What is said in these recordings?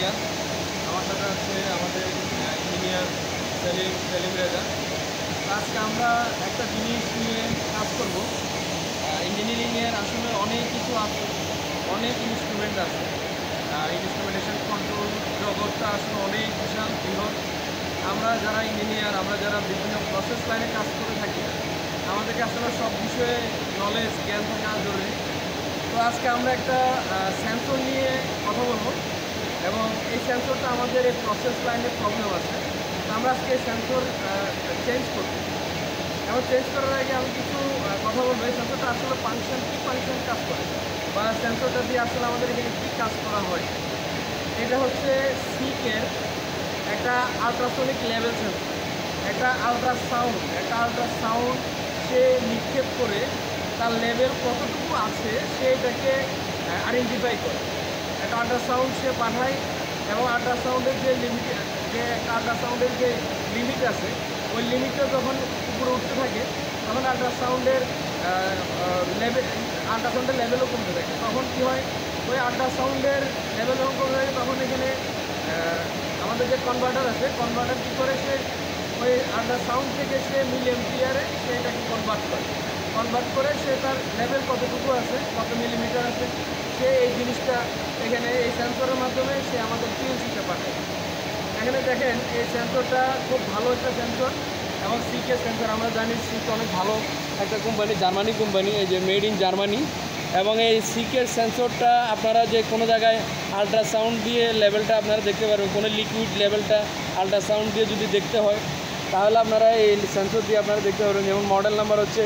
রিয়াদ। আমার সাথে আছে আমাদের ইঞ্জিনিয়ার সেলিম রেজা। আজকে আমরা একটা জিনিস নিয়ে কাজ করব। ইঞ্জিনিয়ারিংয়ের আসলে অনেক কিছু আছে, অনেক ইনস্ট্রুমেন্ট আছে। ইনস্ট্রুমেন্টেশন কন্ট্রোল জগৎটা আসলে অনেক বিশাল বৃহৎ। আমরা যারা ইঞ্জিনিয়ার, আমরা যারা বিভিন্ন প্রসেস লাইনে কাজ করে থাকি, আমাদেরকে আসলে সব বিষয়ে নলেজ, জ্ঞান থাকা জরুরি। তো আজকে আমরা একটা সেন্সর নিয়ে কথা বলবো, এবং এই সেন্সরটা আমাদের এই প্রসেস লাইনে প্রবলেম আছে। তো আমরা আজকে এই সেন্সর চেঞ্জ করব। এবং চেঞ্জ করার আগে আমি কিছু কথা বলবো। এই সেন্সরটা আসলে কী ফাংশন কাজ করে, বা সেন্সরটা দিয়ে আসলে আমাদের এখানে কী কাজ করা হয়। এটা হচ্ছে সিকের একটা আলট্রাসনিক লেভেল সেন্সর। একটা আলট্রাসাউন্ড সে নিক্ষেপ করে তার লেভেল কতটুকু আছে সে এটাকে আইডেন্টিফাই করে। একটা আলট্রাসাউন্ড সে পাঠায়, এবং আলট্রাসাউন্ডের যে লিমিট আছে, ওই লিমিটটা যখন উপরে উঠতে থাকে তখন আলট্রাসাউন্ডের লেভেলও কমতে থাকে। তখন কী হয়, ওই আলট্রাসাউন্ডের লেভেল যখন কমতে থাকে তখন এখানে আমাদের যে কনভার্টার আছে, কনভার্টার কী করে, সে ওই আলট্রাসাউন্ড থেকে সে মিলিঅ্যাম্পিয়ারে সে এটাকে কনভার্ট করে সে তার লেভেল কতটুকু আছে, কত মিলিমিটার আছে, সে এই জিনিসটা এখানে এই সেন্সরের মাধ্যমে সে আমাদের পিএলসিতে পাঠায়। এখানে দেখেন এই সেন্সরটা খুব ভালো একটা সেন্সর, এবং সিকে সেন্সর আমরা জানি সিক অনেক ভালো একটা কোম্পানি, জার্মানি কোম্পানি, এই যে মেড ইন জার্মানি। এবং এই সিকের সেন্সরটা আপনারা যে কোনো জায়গায় আলট্রাসাউন্ড দিয়ে লেভেলটা আপনারা দেখতে পারবেন, কোনো লিকুইড লেভেলটা আলট্রাসাউন্ড দিয়ে যদি দেখতে হয় তাহলে আপনারা এই সেন্সর দিয়ে আপনারা দেখতে পারবেন। যেমন মডেল নাম্বার হচ্ছে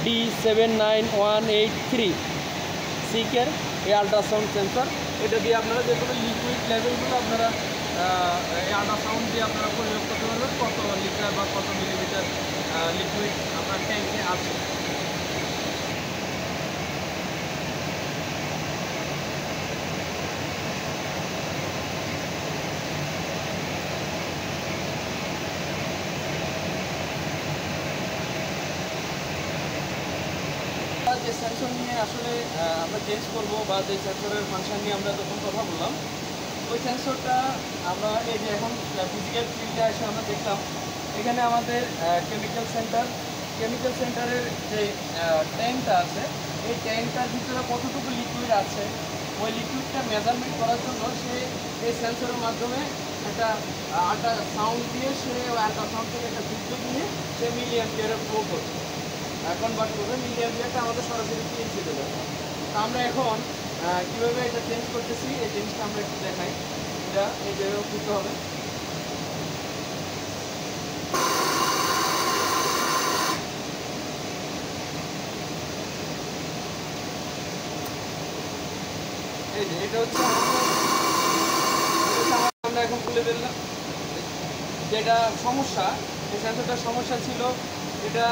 D79183 সিকের এই আলট্রাসাউন্ড সেন্সর। এটা দিয়ে আপনারা যে কোনো লিকুইড লেভেলগুলো আপনারা এই আলট্রাসাউন্ড দিয়ে আপনারা প্রয়োগ করতে পারবেন, কত লিটার বা কত মিলিমিটার লিকুইড আপনার ট্যাঙ্কে আছে। যে সেন্সর নিয়ে আসলে আমরা চেঞ্জ করবো, বা যে সেন্সরের ফাংশন নিয়ে আমরা যখন কথা বললাম, ওই সেন্সরটা আমরা এই যে এখন ফিজিক্যাল ফিল্ডে এসে আমরা দেখলাম এখানে আমাদের কেমিক্যাল সেন্টারের যে ট্যাঙ্কটা আছে, এই ট্যাঙ্কটার ভিতরে কতটুকু লিকুইড আছে, ওই লিকুইডটা মেজারমেন্ট করার জন্য সে এই সেন্সরের মাধ্যমে একটা আল্ট্রাসাউন্ড দিয়ে সে ওই আল্ট্রাসাউন্ড থেকে একটা বিদ্যুৎ নিয়ে সে মিলিঅ্যাম্পিয়ারে ফ্লো করবে, কনভার্ট করবে। মিলিঅ্যাম্পিয়ারটা আমাদের সরাসরি পিএলসিতে যাবে। তো আমরা এখন কীভাবে এটা চেঞ্জ করতেছি, এই জিনিসটা আমরা একটু দেখাই। এটা এই জায়গায় করতে হবে। এই যে এটা হচ্ছে আমরা এখন খুলে ফেললাম। যেটা সমস্যা, এই সেন্সরটার সমস্যা ছিল, এটা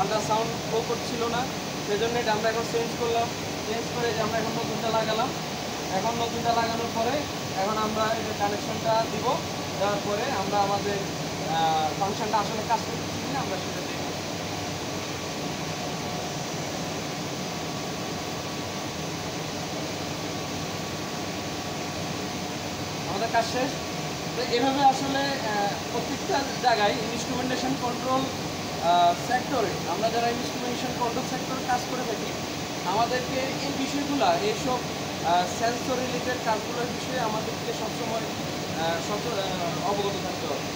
আল্ট্রাসাউন্ড ফ্লো করছিল না, সেজন্য এটা আমরা এখন চেঞ্জ করলাম। চেঞ্জ করে যে আমরা এখন নতুনটা লাগালাম। এখন নতুনটা লাগানোর পরে এখন আমরা এটা কানেকশনটা দিব। দেওয়ার পরে আমরা আমাদের ফাংশনটা আসলে কাজ করতেছি কিনা আমরা সেটা দেখব। আমাদের কাজ শেষ। তো এভাবে আসলে প্রত্যেকটা জায়গায় ইনস্ট্রুমেন্টেশন কন্ট্রোল সেক্টরে, আমরা যারা ইনস্ট্রুমেন্টেশন কন্ট্রোল সেক্টরে কাজ করে থাকি, আমাদেরকে এই বিষয়গুলো, এইসব সেন্সর রিলেটেড কাজগুলোর বিষয়ে আমাদেরকে সবসময় অবগত থাকতে হবে।